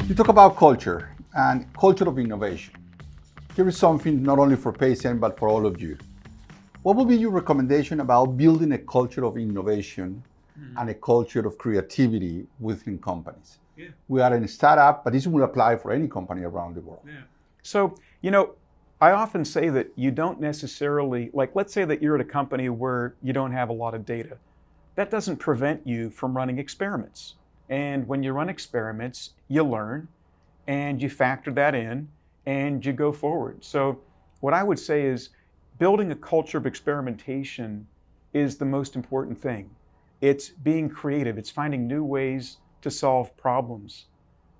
You talk about culture and culture of innovation. Here is something not only for Paysend, but for all of you. What would be your recommendation about building a culture of innovation and a culture of creativity within companies? Yeah. We are in a startup, but this will apply for any company around the world. Yeah. So, I often say that you don't necessarily, let's say that you're at a company where you don't have a lot of data. That doesn't prevent you from running experiments. And when you run experiments, you learn and you factor that in and you go forward. So what I would say is building a culture of experimentation is the most important thing. It's being creative. It's finding new ways to solve problems.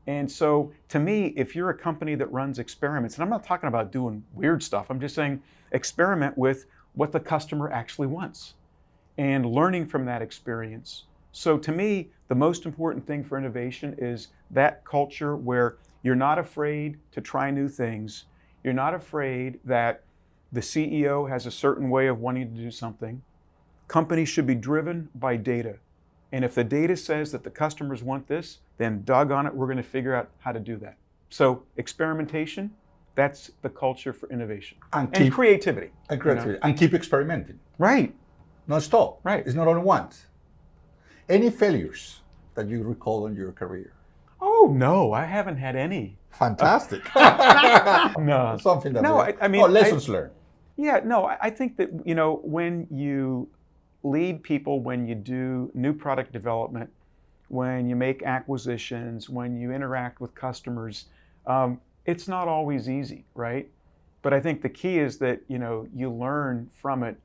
And so to me, if you're a company that runs experiments, and I'm not talking about doing weird stuff, I'm just saying experiment with what the customer actually wants and learning from that experience. So to me, the most important thing for innovation is that culture where you're not afraid to try new things. You're not afraid that the CEO has a certain way of wanting to do something. Companies should be driven by data. And if the data says that the customers want this, then doggone it, we're going to figure out how to do that. So experimentation, that's the culture for innovation. And creativity. And creativity. And keep experimenting. Right. Not stop. Right. It's not only once. Any failures that you recall in your career? Oh, no, I haven't had any. Fantastic. No. Something that lessons learned. Yeah, no, I think that, when you lead people, when you do new product development, when you make acquisitions, when you interact with customers, it's not always easy, right? But I think the key is that, you learn from it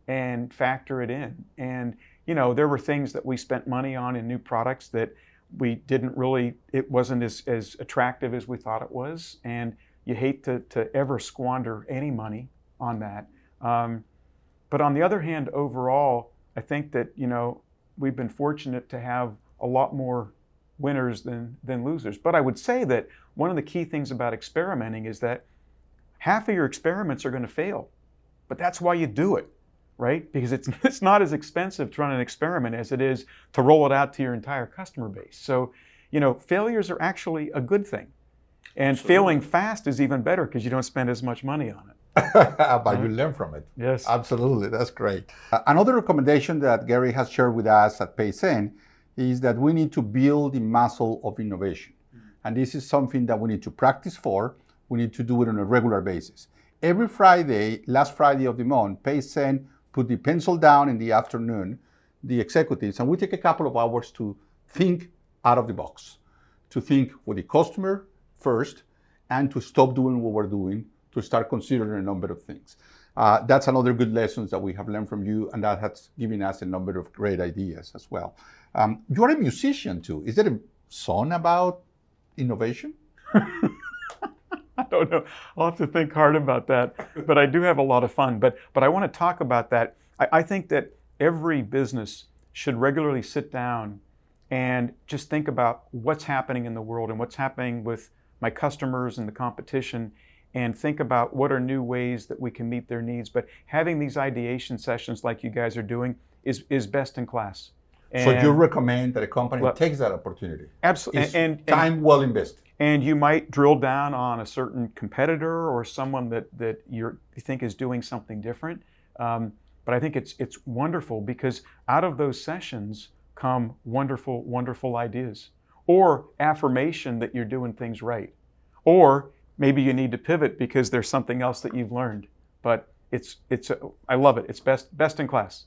and factor it in. And, there were things that we spent money on in new products that we it wasn't as attractive as we thought it was. And you hate to ever squander any money on that. But on the other hand, overall, I think that, we've been fortunate to have a lot more winners than losers. But I would say that one of the key things about experimenting is that half of your experiments are going to fail. But that's why you do it, right? Because it's not as expensive to run an experiment as it is to roll it out to your entire customer base. So, failures are actually a good thing. And failing fast is even better because you don't spend as much money on it. But you learn from it. Yes. Absolutely. That's great. Another recommendation that Gary has shared with us at Paysend is that we need to build the muscle of innovation. And this is something that we need to practice for. We need to do it on a regular basis. Every Friday, last Friday of the month, Paysend put the pencil down in the afternoon, the executives, and we take a couple of hours to think out of the box, to think with the customer first, and to stop doing what we're doing, to start considering a number of things. That's another good lesson that we have learned from you, and that has given us a number of great ideas as well. You're a musician too. Is there a song about innovation? I don't know. I'll have to think hard about that. But I do have a lot of fun. But I want to talk about that. I think that every business should regularly sit down and just think about what's happening in the world and what's happening with my customers and the competition, and think about what are new ways that we can meet their needs. But having these ideation sessions like you guys are doing is best in class. So you recommend that a company takes that opportunity? Absolutely. And time well invested. And you might drill down on a certain competitor or someone that you think is doing something different. But I think it's wonderful because out of those sessions come wonderful, wonderful ideas, or affirmation that you're doing things right, or maybe you need to pivot because there's something else that you've learned. But I love it. It's best in class.